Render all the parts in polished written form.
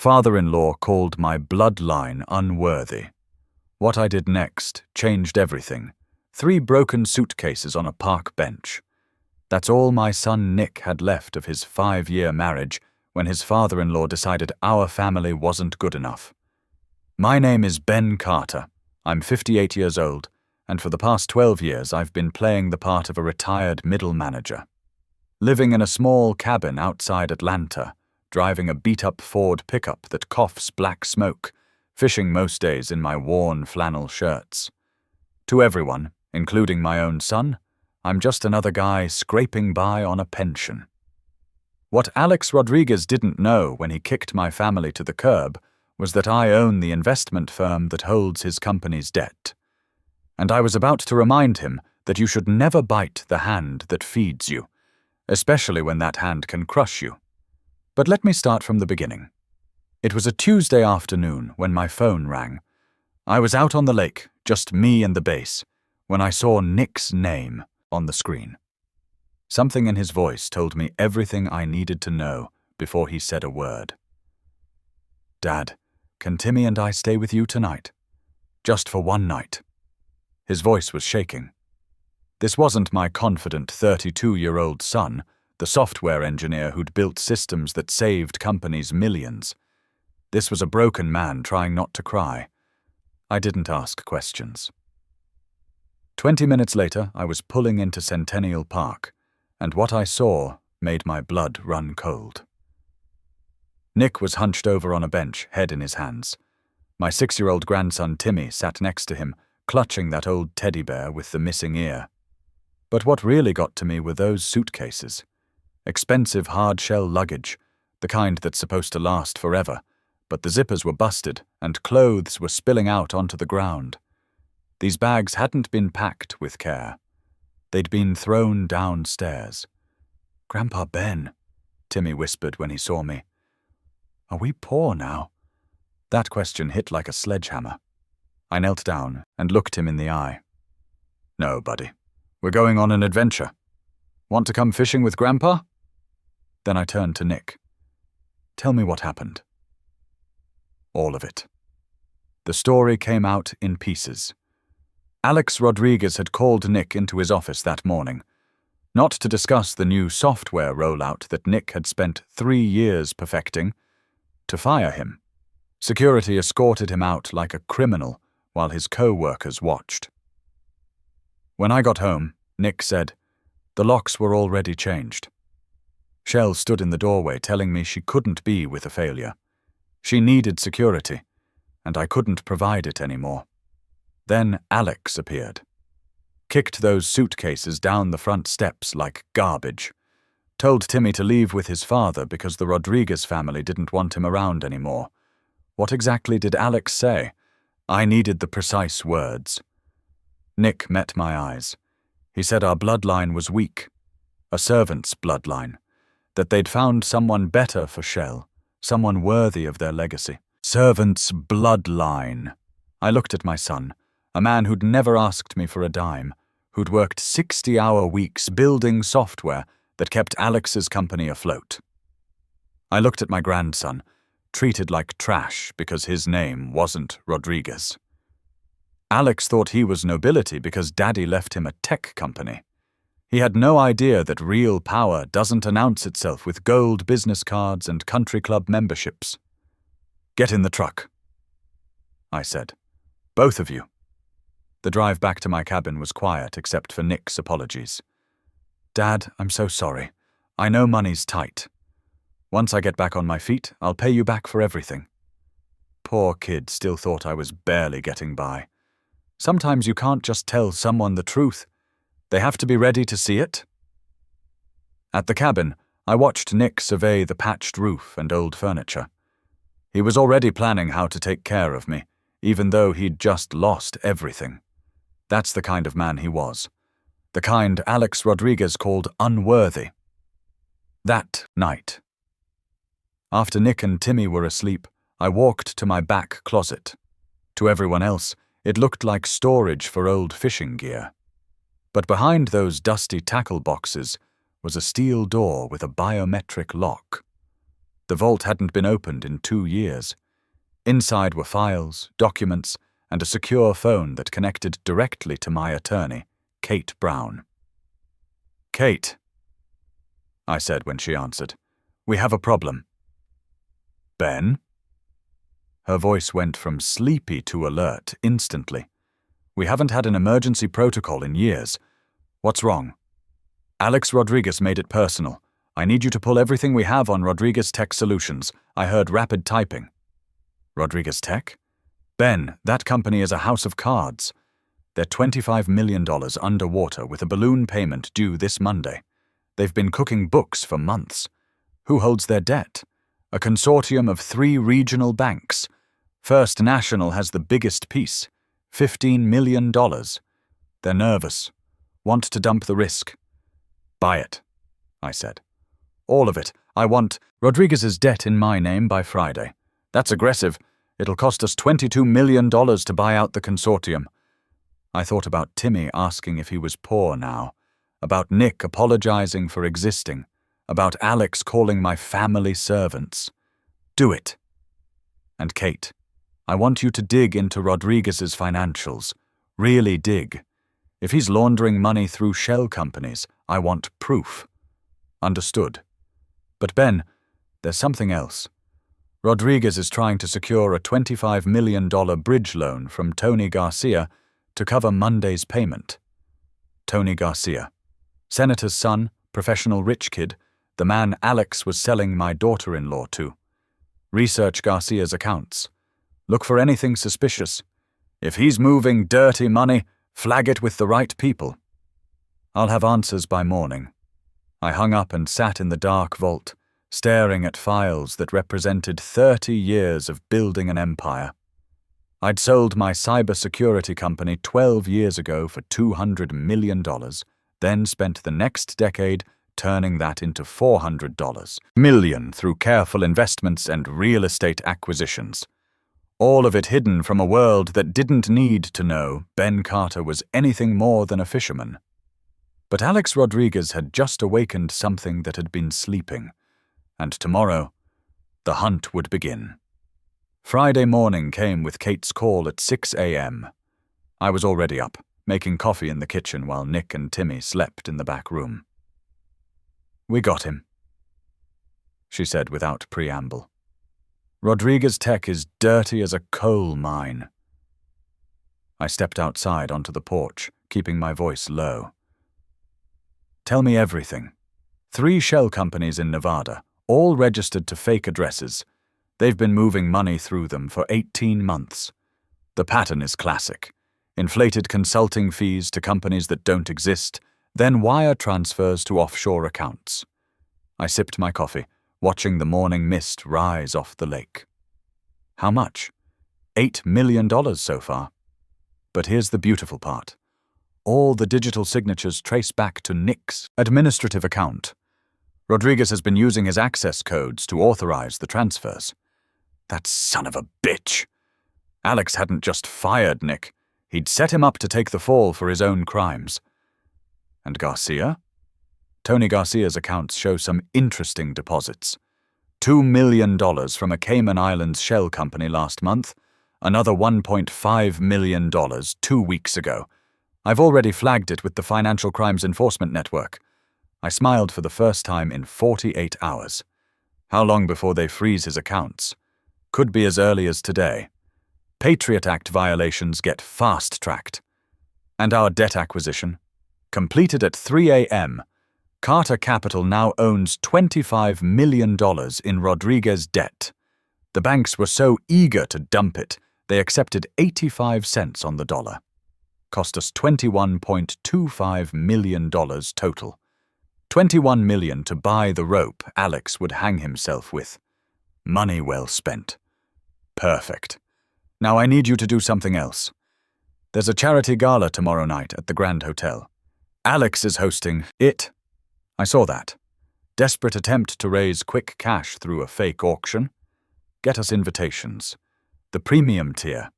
father-in-law called my bloodline unworthy. What I did next changed everything. 3 broken suitcases on a park bench. That's all my son Nick had left of his 5-year marriage when his father-in-law decided our family wasn't good enough. My name is Ben Carter. I'm 58 years old, and for the past 12 years I've been playing the part of a retired middle manager. Living in a small cabin outside Atlanta, driving a beat-up Ford pickup that coughs black smoke, fishing most days in my worn flannel shirts. To everyone, including my own son, I'm just another guy scraping by on a pension. What Alex Rodriguez didn't know when he kicked my family to the curb was that I own the investment firm that holds his company's debt. And I was about to remind him that you should never bite the hand that feeds you, especially when that hand can crush you. But let me start from the beginning. It was a Tuesday afternoon when my phone rang. I was out on the lake, just me and the bass, when I saw Nick's name on the screen. Something in his voice told me everything I needed to know before he said a word. "Dad, can Timmy and I stay with you tonight? Just for one night." His voice was shaking. This wasn't my confident 32-year-old son, the software engineer who'd built systems that saved companies millions. This was a broken man trying not to cry. I didn't ask questions. 20 minutes later, I was pulling into Centennial Park, and what I saw made my blood run cold. Nick was hunched over on a bench, head in his hands. My 6-year-old grandson Timmy sat next to him, clutching that old teddy bear with the missing ear. But what really got to me were those suitcases. Expensive hard-shell luggage, the kind that's supposed to last forever, but the zippers were busted and clothes were spilling out onto the ground. These bags hadn't been packed with care. They'd been thrown downstairs. "Grandpa Ben," Timmy whispered when he saw me. "Are we poor now?" That question hit like a sledgehammer. I knelt down and looked him in the eye. "No, buddy. We're going on an adventure. Want to come fishing with Grandpa?" Then I turned to Nick. "Tell me what happened." All of it. The story came out in pieces. Alex Rodriguez had called Nick into his office that morning, not to discuss the new software rollout that Nick had spent 3 years perfecting, to fire him. Security escorted him out like a criminal while his co-workers watched. When I got home, Nick said, the locks were already changed. Shell stood in the doorway telling me she couldn't be with a failure. She needed security, and I couldn't provide it anymore. Then Alex appeared. Kicked those suitcases down the front steps like garbage. Told Timmy to leave with his father because the Rodriguez family didn't want him around anymore. What exactly did Alex say? I needed the precise words. Nick met my eyes. He said our bloodline was weak, a servant's bloodline, that they'd found someone better for Shell, someone worthy of their legacy. Servant's bloodline. I looked at my son, a man who'd never asked me for a dime, who'd worked 60-hour weeks building software that kept Alex's company afloat. I looked at my grandson, treated like trash because his name wasn't Rodriguez. Alex thought he was nobility because Daddy left him a tech company. He had no idea that real power doesn't announce itself with gold business cards and country club memberships. "Get in the truck," I said. "Both of you." The drive back to my cabin was quiet except for Nick's apologies. "Dad, I'm so sorry. I know money's tight. Once I get back on my feet, I'll pay you back for everything." Poor kid still thought I was barely getting by. Sometimes you can't just tell someone the truth. They have to be ready to see it. At the cabin, I watched Nick survey the patched roof and old furniture. He was already planning how to take care of me, even though he'd just lost everything. That's the kind of man he was. The kind Alex Rodriguez called unworthy. That night. After Nick and Timmy were asleep, I walked to my back closet. To everyone else, it looked like storage for old fishing gear. But behind those dusty tackle boxes was a steel door with a biometric lock. The vault hadn't been opened in 2 years. Inside were files, documents, and a secure phone that connected directly to my attorney, Kate Brown. "Kate," I said when she answered, "we have a problem." "Ben?" Her voice went from sleepy to alert instantly. "We haven't had an emergency protocol in years. What's wrong?" "Alex Rodriguez made it personal. I need you to pull everything we have on Rodriguez Tech Solutions. I heard rapid typing." "Rodriguez Tech?" "Ben, that company is a house of cards. They're $25 million underwater with a balloon payment due this Monday. They've been cooking books for months. Who holds their debt? A consortium of 3 regional banks. First National has the biggest piece, $15 million. They're nervous. Want to dump the risk." "Buy it," I said. "All of it. I want Rodriguez's debt in my name by Friday. That's aggressive. It'll cost us $22 million to buy out the consortium." I thought about Timmy asking if he was poor now, about Nick apologizing for existing, about Alex calling my family servants. "Do it." "And Kate, I want you to dig into Rodriguez's financials. Really dig. If he's laundering money through shell companies, I want proof." "Understood. But Ben, there's something else. Rodriguez is trying to secure a $25 million bridge loan from Tony Garcia to cover Monday's payment." Tony Garcia. Senator's son, professional rich kid, the man Alex was selling my daughter-in-law to. Research Garcia's accounts. Look for anything suspicious. If he's moving dirty money, flag it with the right people. I'll have answers by morning. I hung up and sat in the dark vault, staring at files that represented 30 years of building an empire. I'd sold my cybersecurity company 12 years ago for $200 million, then spent the next decade turning that into $400 million through careful investments and real estate acquisitions. All of it hidden from a world that didn't need to know Ben Carter was anything more than a fisherman. But Alex Rodriguez had just awakened something that had been sleeping, and tomorrow, the hunt would begin. Friday morning came with Kate's call at 6 a.m. I was already up, making coffee in the kitchen while Nick and Timmy slept in the back room. "We got him," she said without preamble. "Rodriguez Tech is dirty as a coal mine." I stepped outside onto the porch, keeping my voice low. "Tell me everything. 3 shell companies in Nevada, all registered to fake addresses. They've been moving money through them for 18 months. The pattern is classic. Inflated consulting fees to companies that don't exist, then wire transfers to offshore accounts." I sipped my coffee, watching the morning mist rise off the lake. "How much?" $8 million so far. But here's the beautiful part. All the digital signatures trace back to Nick's administrative account. Rodriguez has been using his access codes to authorize the transfers. That son of a bitch! Alex hadn't just fired Nick. He'd set him up to take the fall for his own crimes. And Garcia? Tony Garcia's accounts show some interesting deposits. $2 million from a Cayman Islands shell company last month, another $1.5 million 2 weeks ago. I've already flagged it with the Financial Crimes Enforcement Network. I smiled for the first time in 48 hours. How long before they freeze his accounts? Could be as early as today. Patriot Act violations get fast-tracked. And our debt acquisition? Completed at 3 a.m., Carter Capital now owns $25 million in Rodriguez debt. The banks were so eager to dump it, they accepted 85 cents on the dollar. Cost us $21.25 million total. $21 million to buy the rope Alex would hang himself with. Money well spent. Perfect. Now I need you to do something else. There's a charity gala tomorrow night at the Grand Hotel. Alex is hosting it. I saw that. Desperate attempt to raise quick cash through a fake auction. Get us invitations. The premium tier.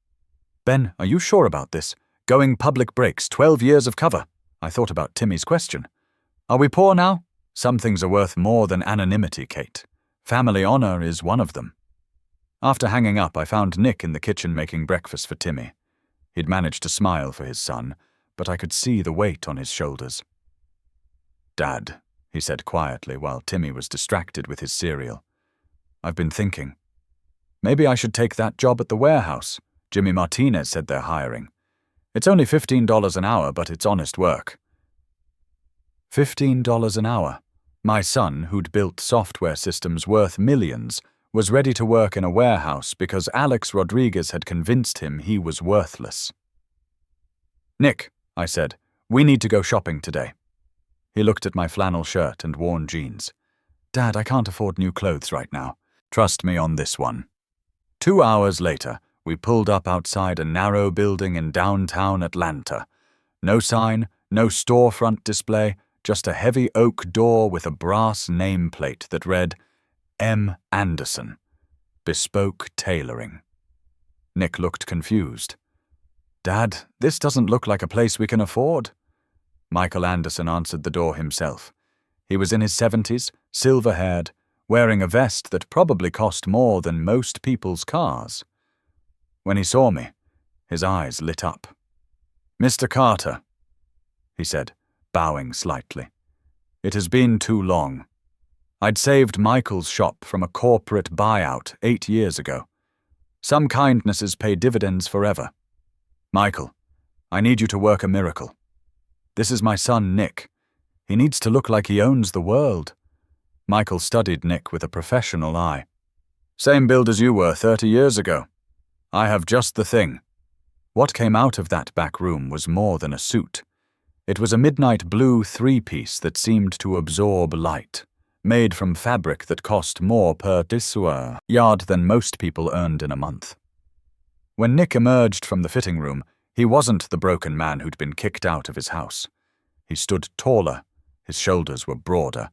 Ben, are you sure about this? Going public breaks, 12 years of cover. I thought about Timmy's question. Are we poor now? Some things are worth more than anonymity, Kate. Family honor is one of them. After hanging up, I found Nick in the kitchen making breakfast for Timmy. He'd managed to smile for his son, but I could see the weight on his shoulders. "Dad," he said quietly while Timmy was distracted with his cereal. "I've been thinking. Maybe I should take that job at the warehouse. Jimmy Martinez said they're hiring. It's only $15 an hour, but it's honest work." $15 an hour. My son, who'd built software systems worth millions, was ready to work in a warehouse because Alex Rodriguez had convinced him he was worthless. "Nick," I said, "we need to go shopping today." He looked at my flannel shirt and worn jeans. "Dad, I can't afford new clothes right now. Trust me on this one." 2 hours later, we pulled up outside a narrow building in downtown Atlanta. No sign, no storefront display, just a heavy oak door with a brass nameplate that read, M. Anderson, Bespoke Tailoring. Nick looked confused. "Dad, this doesn't look like a place we can afford." Michael Anderson answered the door himself. He was in his 70s, silver-haired, wearing a vest that probably cost more than most people's cars. When he saw me, his eyes lit up. "Mr. Carter," he said, bowing slightly. "It has been too long. I'd saved Michael's shop from a corporate buyout 8 years ago. Some kindnesses pay dividends forever. Michael, I need you to work a miracle. This is my son, Nick. He needs to look like he owns the world." Michael studied Nick with a professional eye. "Same build as you were 30 years ago. I have just the thing." What came out of that back room was more than a suit. It was a midnight blue 3-piece that seemed to absorb light, made from fabric that cost more per yard than most people earned in a month. When Nick emerged from the fitting room, he wasn't the broken man who'd been kicked out of his house. He stood taller, his shoulders were broader.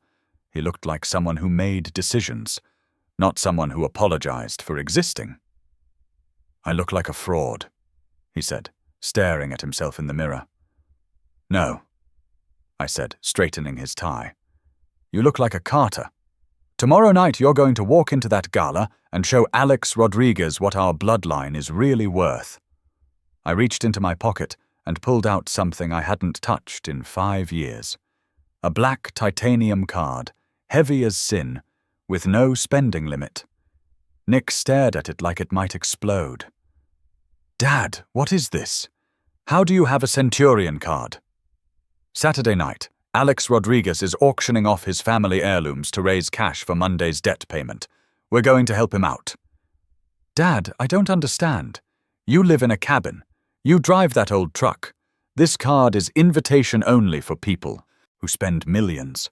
He looked like someone who made decisions, not someone who apologized for existing. "I look like a fraud," he said, staring at himself in the mirror. "No," I said, straightening his tie. "You look like a Carter. Tomorrow night you're going to walk into that gala and show Alex Rodriguez what our bloodline is really worth." I reached into my pocket and pulled out something I hadn't touched in 5 years. A black titanium card, heavy as sin, with no spending limit. Nick stared at it like it might explode. "Dad, what is this? How do you have a Centurion card?" "Saturday night, Alex Rodriguez is auctioning off his family heirlooms to raise cash for Monday's debt payment. We're going to help him out." "Dad, I don't understand. You live in a cabin. You drive that old truck. This card is invitation only for people who spend millions."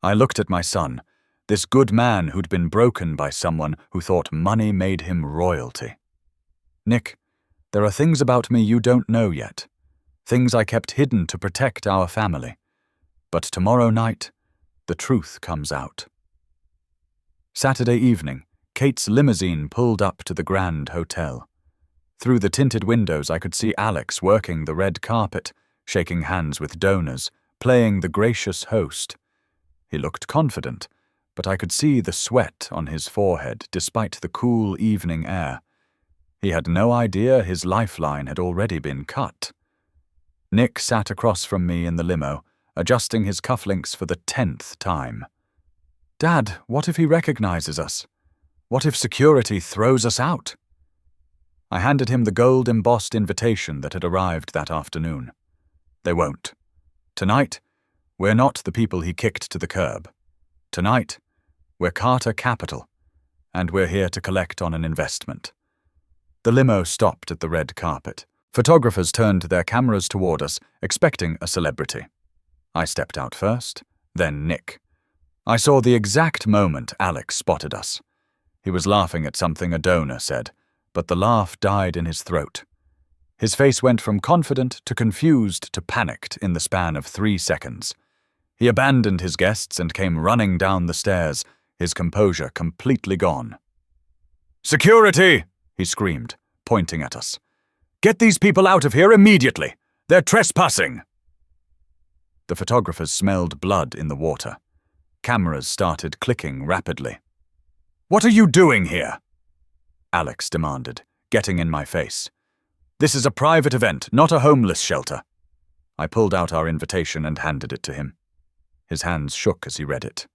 I looked at my son, this good man who'd been broken by someone who thought money made him royalty. "Nick, there are things about me you don't know yet. Things I kept hidden to protect our family. But tomorrow night, the truth comes out." Saturday evening, Kate's limousine pulled up to the Grand Hotel. Through the tinted windows I could see Alex working the red carpet, shaking hands with donors, playing the gracious host. He looked confident, but I could see the sweat on his forehead despite the cool evening air. He had no idea his lifeline had already been cut. Nick sat across from me in the limo, adjusting his cufflinks for the 10th time. "Dad, what if he recognizes us? What if security throws us out?" I handed him the gold-embossed invitation that had arrived that afternoon. "They won't. Tonight, we're not the people he kicked to the curb. Tonight, we're Carter Capital, and we're here to collect on an investment." The limo stopped at the red carpet. Photographers turned their cameras toward us, expecting a celebrity. I stepped out first, then Nick. I saw the exact moment Alex spotted us. He was laughing at something a donor said, but the laugh died in his throat. His face went from confident to confused to panicked in the span of 3 seconds. He abandoned his guests and came running down the stairs, his composure completely gone. "Security!" he screamed, pointing at us. "Get these people out of here immediately! They're trespassing!" The photographers smelled blood in the water. Cameras started clicking rapidly. What are you doing here? Alex demanded, getting in my face. This is a private event, not a homeless shelter. I pulled out our invitation and handed it to him. His hands shook as he read it.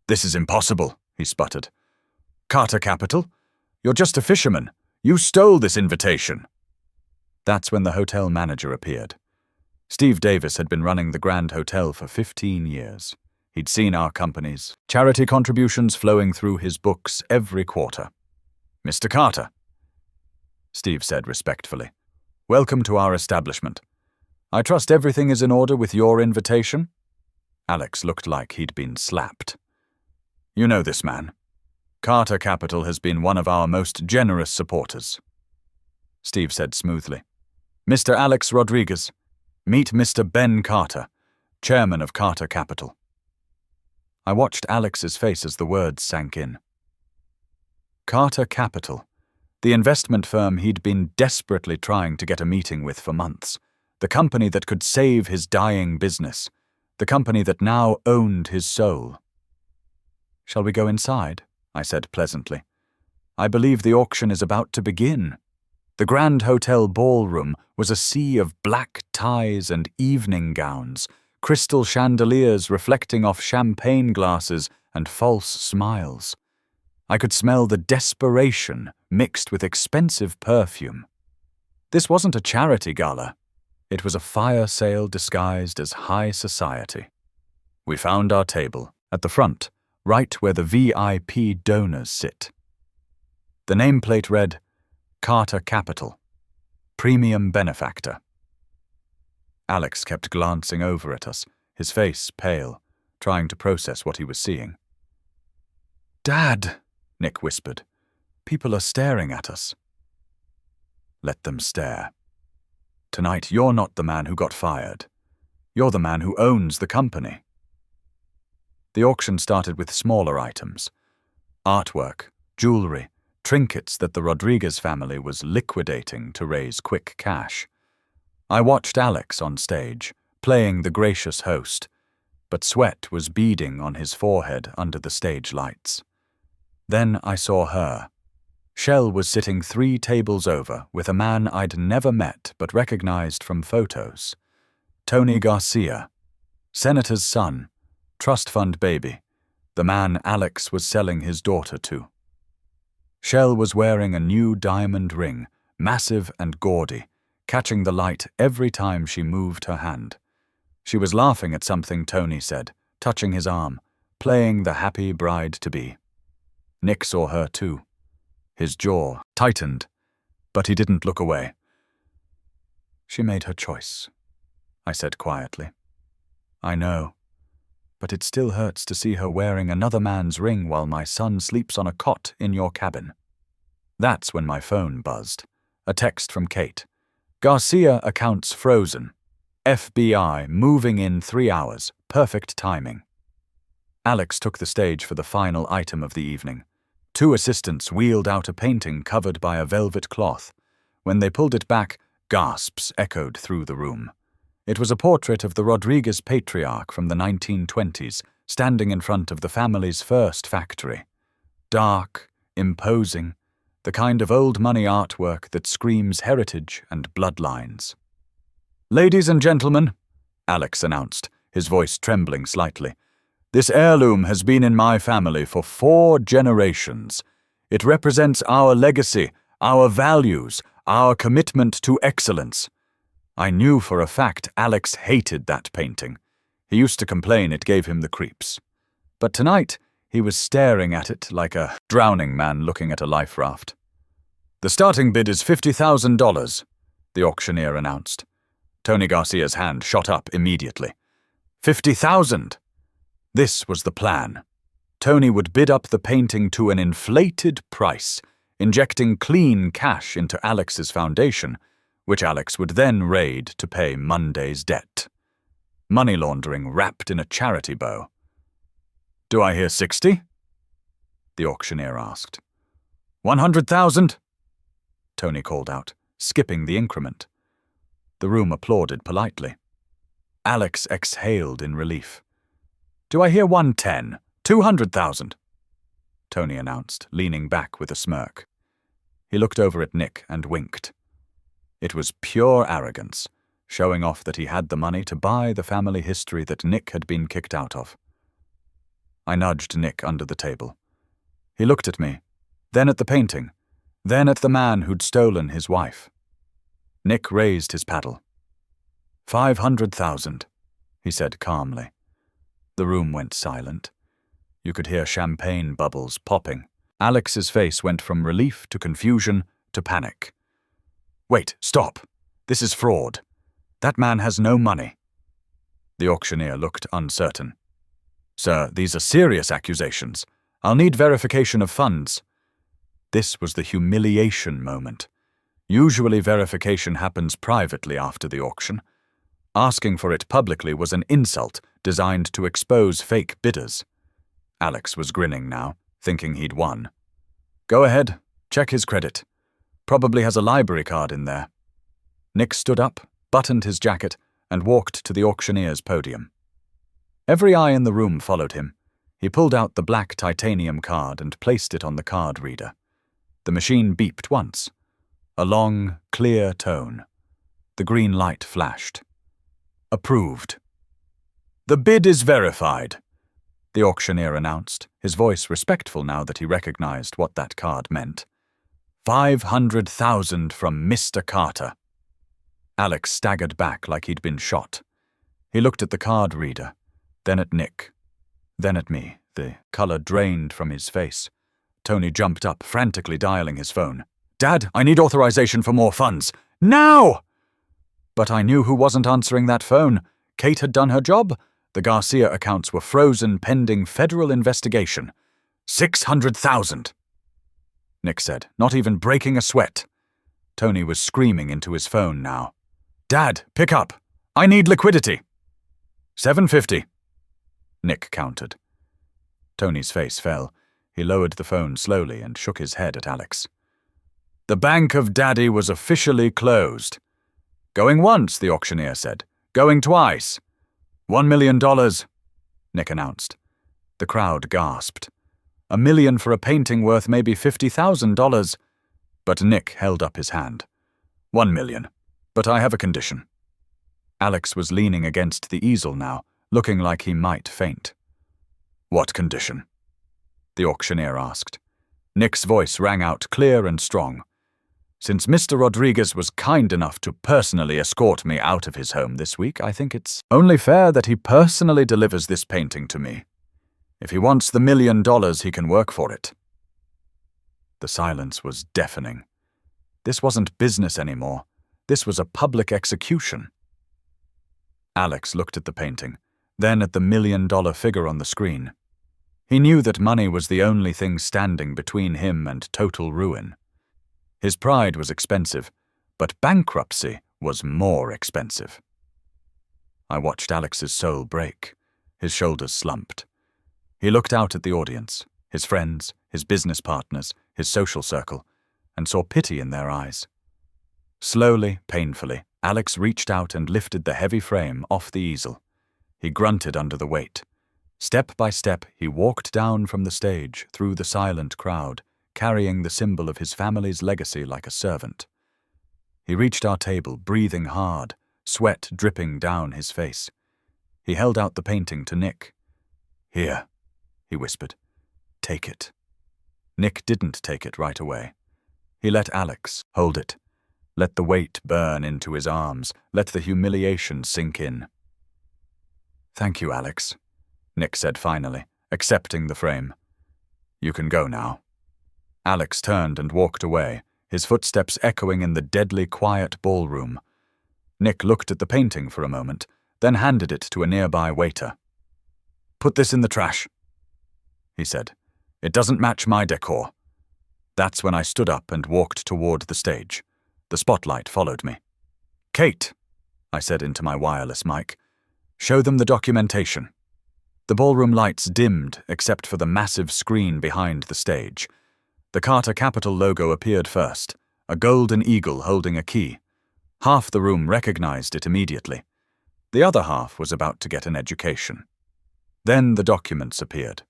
This is impossible, he sputtered. Carter Capital? You're just a fisherman. You stole this invitation. That's when the hotel manager appeared. Steve Davis had been running the Grand Hotel for 15 years. He'd seen our company's charity contributions flowing through his books every quarter. Mr. Carter, Steve said respectfully, welcome to our establishment. I trust everything is in order with your invitation? Alex looked like he'd been slapped. You know this man. Carter Capital has been one of our most generous supporters. Steve said smoothly. Mr. Alex Rodriguez, meet Mr. Ben Carter, chairman of Carter Capital. I watched Alex's face as the words sank in. Carter Capital, the investment firm he'd been desperately trying to get a meeting with for months, the company that could save his dying business, the company that now owned his soul. Shall we go inside? I said pleasantly. I believe the auction is about to begin. The Grand Hotel ballroom was a sea of black ties and evening gowns, crystal chandeliers reflecting off champagne glasses and false smiles. I could smell the desperation mixed with expensive perfume. This wasn't a charity gala. It was a fire sale disguised as high society. We found our table at the front, right where the VIP donors sit. The nameplate read, Carter Capital, Premium Benefactor. Alex kept glancing over at us, his face pale, trying to process what he was seeing. Dad, Nick whispered. People are staring at us. Let them stare. Tonight, you're not the man who got fired. You're the man who owns the company. The auction started with smaller items. Artwork, jewelry, trinkets that the Rodriguez family was liquidating to raise quick cash. I watched Alex on stage, playing the gracious host, but sweat was beading on his forehead under the stage lights. Then I saw her. Shell was sitting 3 tables over with a man I'd never met but recognized from photos. Tony Garcia, senator's son, trust fund baby, the man Alex was selling his daughter to. Shell was wearing a new diamond ring, massive and gaudy, catching the light every time she moved her hand. She was laughing at something Tony said, touching his arm, playing the happy bride-to-be. Nick saw her too. His jaw tightened, but he didn't look away. She made her choice, I said quietly. I know, but it still hurts to see her wearing another man's ring while my son sleeps on a cot in your cabin. That's when my phone buzzed. A text from Kate. Garcia accounts frozen. FBI moving in 3 hours. Perfect timing. Alex took the stage for the final item of the evening. 2 assistants wheeled out a painting covered by a velvet cloth. When they pulled it back, gasps echoed through the room. It was a portrait of the Rodriguez patriarch from the 1920s, standing in front of the family's first factory. Dark, imposing, the kind of old money artwork that screams heritage and bloodlines. Ladies and gentlemen, Alex announced, his voice trembling slightly, this heirloom has been in my family for 4 generations. It represents our legacy, our values, our commitment to excellence. I knew for a fact Alex hated that painting. He used to complain it gave him the creeps. But tonight, he was staring at it like a drowning man looking at a life raft. The starting bid is $50,000, the auctioneer announced. Tony Garcia's hand shot up immediately. 50,000! This was the plan. Tony would bid up the painting to an inflated price, injecting clean cash into Alex's foundation, which Alex would then raid to pay Monday's debt. Money laundering wrapped in a charity bow. Do I hear 60? The auctioneer asked. 100,000? Tony called out, skipping the increment. The room applauded politely. Alex exhaled in relief. Do I hear 110? 200,000? Tony announced, leaning back with a smirk. He looked over at Nick and winked. It was pure arrogance, showing off that he had the money to buy the family history that Nick had been kicked out of. I nudged Nick under the table. He looked at me, then at the painting, then at the man who'd stolen his wife. Nick raised his paddle. 500,000, he said calmly. The room went silent. You could hear champagne bubbles popping. Alex's face went from relief to confusion to panic. Wait, stop. This is fraud. That man has no money. The auctioneer looked uncertain. Sir, these are serious accusations. I'll need verification of funds. This was the humiliation moment. Usually verification happens privately after the auction. Asking for it publicly was an insult designed to expose fake bidders. Alex was grinning now, thinking he'd won. Go ahead, check his credit. Probably has a library card in there. Nick stood up, buttoned his jacket, and walked to the auctioneer's podium. Every eye in the room followed him. He pulled out the black titanium card and placed it on the card reader. The machine beeped once. A long, clear tone. The green light flashed. Approved. The bid is verified, the auctioneer announced, his voice respectful now that he recognized what that card meant. 500,000 from Mr. Carter. Alex staggered back like he'd been shot. He looked at the card reader, then at Nick, then at me. The color drained from his face. Tony jumped up, frantically dialing his phone. Dad, I need authorization for more funds. Now! But I knew who wasn't answering that phone. Kate had done her job. The Garcia accounts were frozen pending federal investigation. 600,000. Nick said, not even breaking a sweat. Tony was screaming into his phone now. Dad, pick up. I need liquidity. 750. Nick countered. Tony's face fell. He lowered the phone slowly and shook his head at Alex. The bank of Daddy was officially closed. Going once, the auctioneer said. Going twice. $1 million, Nick announced. The crowd gasped. $1 million for a painting worth maybe $50,000. But Nick held up his hand. $1 million. But I have a condition. Alex was leaning against the easel now, looking like he might faint. What condition? The auctioneer asked. Nick's voice rang out clear and strong. Since Mr. Rodriguez was kind enough to personally escort me out of his home this week, I think it's only fair that he personally delivers this painting to me. If he wants the $1 million, he can work for it. The silence was deafening. This wasn't business anymore. This was a public execution. Alex looked at the painting, then at the $1 million figure on the screen. He knew that money was the only thing standing between him and total ruin. His pride was expensive, but bankruptcy was more expensive. I watched Alex's soul break. His shoulders slumped. He looked out at the audience, his friends, his business partners, his social circle, and saw pity in their eyes. Slowly, painfully, Alex reached out and lifted the heavy frame off the easel. He grunted under the weight. Step by step, he walked down from the stage through the silent crowd, carrying the symbol of his family's legacy like a servant. He reached our table, breathing hard, sweat dripping down his face. He held out the painting to Nick. Here, he whispered. Take it. Nick didn't take it right away. He let Alex hold it. Let the weight burn into his arms. Let the humiliation sink in. Thank you, Alex, Nick said finally, accepting the frame. You can go now. Alex turned and walked away, his footsteps echoing in the deadly quiet ballroom. Nick looked at the painting for a moment, then handed it to a nearby waiter. Put this in the trash, he said. It doesn't match my decor. That's when I stood up and walked toward the stage. The spotlight followed me. Kate, I said into my wireless mic, show them the documentation. The ballroom lights dimmed except for the massive screen behind the stage. The Carter Capital logo appeared first, a golden eagle holding a key. Half the room recognized it immediately. The other half was about to get an education. Then the documents appeared.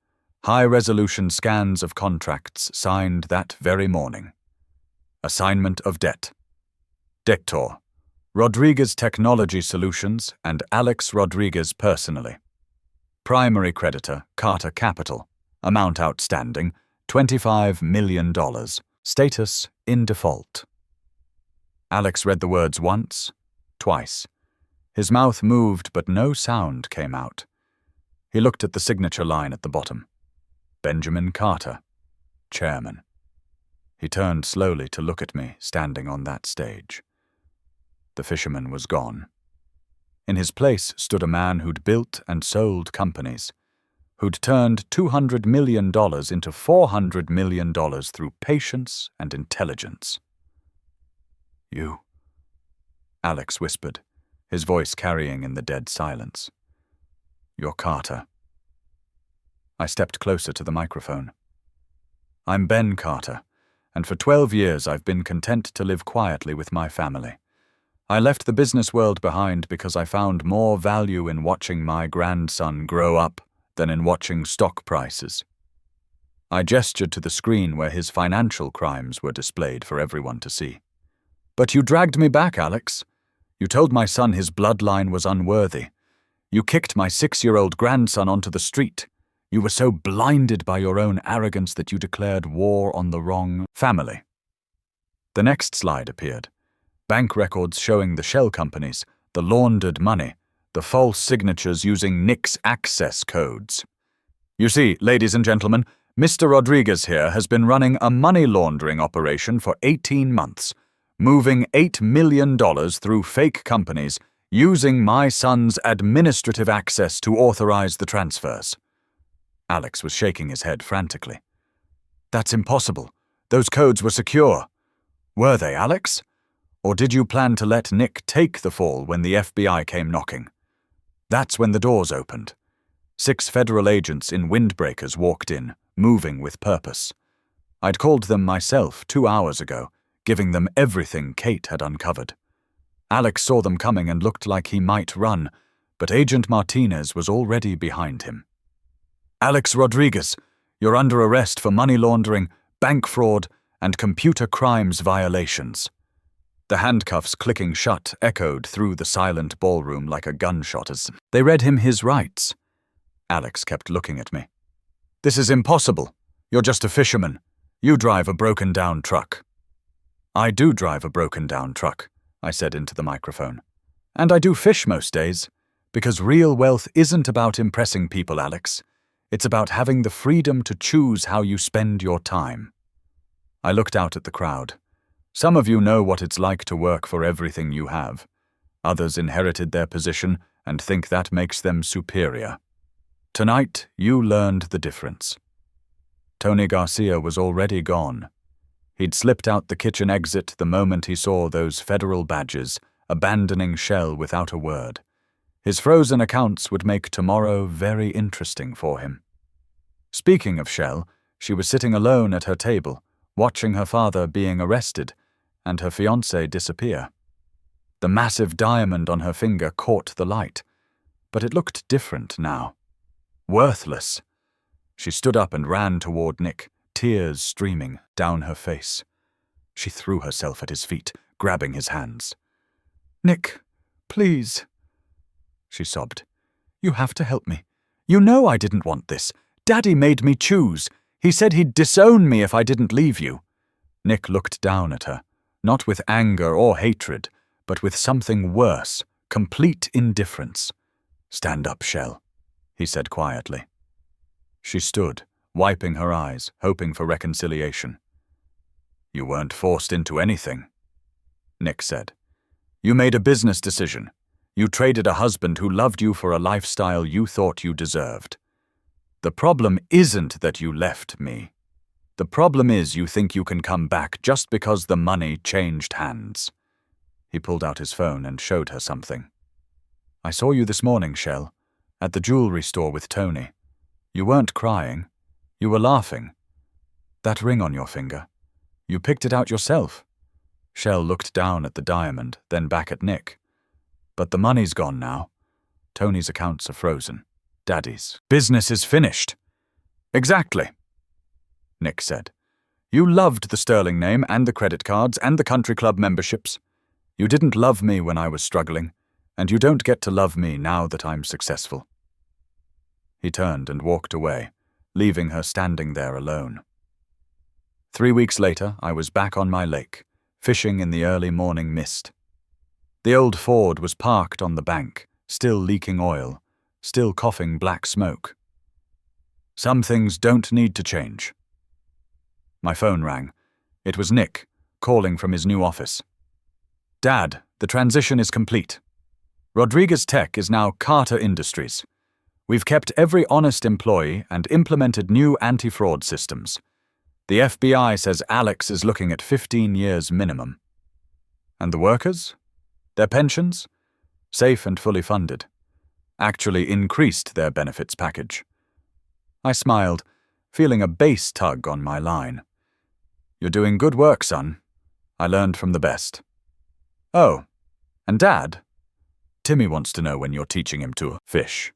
High-resolution scans of contracts signed that very morning. Assignment of debt. Debtor: Rodriguez Technology Solutions and Alex Rodriguez personally. Primary creditor: Carter Capital. Amount outstanding: $25 million. Status: in default. Alex read the words once, twice. His mouth moved, but no sound came out. He looked at the signature line at the bottom. Benjamin Carter, Chairman. He turned slowly to look at me, standing on that stage. The fisherman was gone. In his place stood a man who'd built and sold companies, who'd turned $200 million into $400 million through patience and intelligence. You, Alex whispered, his voice carrying in the dead silence. You're Carter. I stepped closer to the microphone. I'm Ben Carter, and for 12 years I've been content to live quietly with my family. I left the business world behind because I found more value in watching my grandson grow up than in watching stock prices. I gestured to the screen where his financial crimes were displayed for everyone to see. But you dragged me back, Alex. You told my son his bloodline was unworthy. You kicked my 6-year-old grandson onto the street. You were so blinded by your own arrogance that you declared war on the wrong family. The next slide appeared. Bank records showing the shell companies, the laundered money, the false signatures using Nick's access codes. You see, ladies and gentlemen, Mr. Rodriguez here has been running a money laundering operation for 18 months, moving $8 million through fake companies, using my son's administrative access to authorize the transfers. Alex was shaking his head frantically. That's impossible. Those codes were secure. Were they, Alex? Or did you plan to let Nick take the fall when the FBI came knocking? That's when the doors opened. 6 federal agents in windbreakers walked in, moving with purpose. I'd called them myself 2 hours ago, giving them everything Kate had uncovered. Alex saw them coming and looked like he might run, but Agent Martinez was already behind him. Alex Rodriguez, you're under arrest for money laundering, bank fraud, and computer crimes violations. The handcuffs clicking shut echoed through the silent ballroom like a gunshot as they read him his rights. Alex kept looking at me. This is impossible. You're just a fisherman. You drive a broken-down truck. I do drive a broken-down truck, I said into the microphone. And I do fish most days, because real wealth isn't about impressing people, Alex. It's about having the freedom to choose how you spend your time. I looked out at the crowd. Some of you know what it's like to work for everything you have. Others inherited their position and think that makes them superior. Tonight, you learned the difference. Tony Garcia was already gone. He'd slipped out the kitchen exit the moment he saw those federal badges, abandoning Shell without a word. His frozen accounts would make tomorrow very interesting for him. Speaking of Shell, she was sitting alone at her table, watching her father being arrested, and her fiancé disappear. The massive diamond on her finger caught the light, but it looked different now. Worthless. She stood up and ran toward Nick, tears streaming down her face. She threw herself at his feet, grabbing his hands. "Nick, please," she sobbed. "You have to help me. You know I didn't want this. Daddy made me choose. He said he'd disown me if I didn't leave you." Nick looked down at her, not with anger or hatred, but with something worse, complete indifference. "Stand up, Shell," he said quietly. She stood, wiping her eyes, hoping for reconciliation. "You weren't forced into anything," Nick said. "You made a business decision. You traded a husband who loved you for a lifestyle you thought you deserved. The problem isn't that you left me. The problem is you think you can come back just because the money changed hands." He pulled out his phone and showed her something. "I saw you this morning, Shell, at the jewelry store with Tony. You weren't crying. You were laughing. That ring on your finger. You picked it out yourself." Shell looked down at the diamond, then back at Nick. "But the money's gone now. Tony's accounts are frozen. Daddy's business is finished." Exactly, Nick said. You loved the sterling name and the credit cards and the country club memberships. You didn't love me when I was struggling, and you don't get to love me now that I'm successful. He turned and walked away, leaving her standing there alone. 3 weeks later, I was back on my lake, fishing in the early morning mist. The old Ford was parked on the bank, still leaking oil, still coughing black smoke. Some things don't need to change. My phone rang. It was Nick, calling from his new office. Dad, the transition is complete. Rodriguez Tech is now Carter Industries. We've kept every honest employee and implemented new anti-fraud systems. The FBI says Alex is looking at 15 years minimum. And the workers? Their pensions? Safe and fully funded. Actually increased their benefits package. I smiled, feeling a bass tug on my line. You're doing good work, son. I learned from the best. Oh, and Dad? Timmy wants to know when you're teaching him to fish.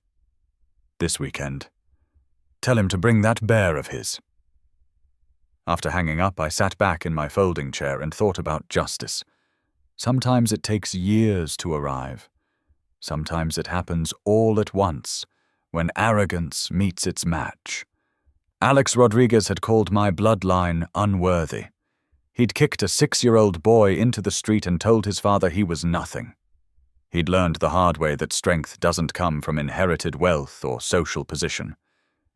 This weekend. Tell him to bring that bear of his. After hanging up, I sat back in my folding chair and thought about justice. Sometimes it takes years to arrive. Sometimes it happens all at once, when arrogance meets its match. Alex Rodriguez had called my bloodline unworthy. He'd kicked a 6-year-old boy into the street and told his father he was nothing. He'd learned the hard way that strength doesn't come from inherited wealth or social position.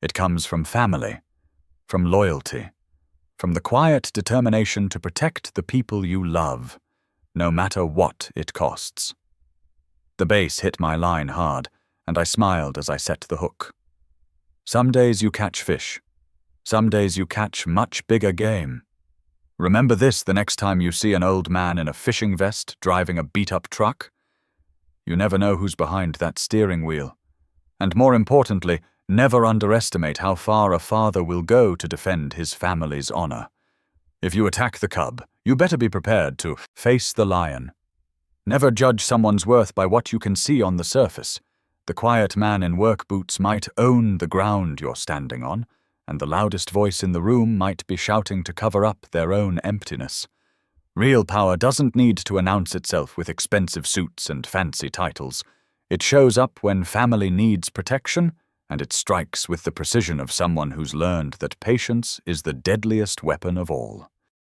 It comes from family, from loyalty, from the quiet determination to protect the people you love, no matter what it costs. The bass hit my line hard, and I smiled as I set the hook. Some days you catch fish. Some days you catch much bigger game. Remember this the next time you see an old man in a fishing vest driving a beat-up truck. You never know who's behind that steering wheel. And more importantly, never underestimate how far a father will go to defend his family's honor. If you attack the cub, you better be prepared to face the lion. Never judge someone's worth by what you can see on the surface. The quiet man in work boots might own the ground you're standing on, and the loudest voice in the room might be shouting to cover up their own emptiness. Real power doesn't need to announce itself with expensive suits and fancy titles. It shows up when family needs protection, and it strikes with the precision of someone who's learned that patience is the deadliest weapon of all.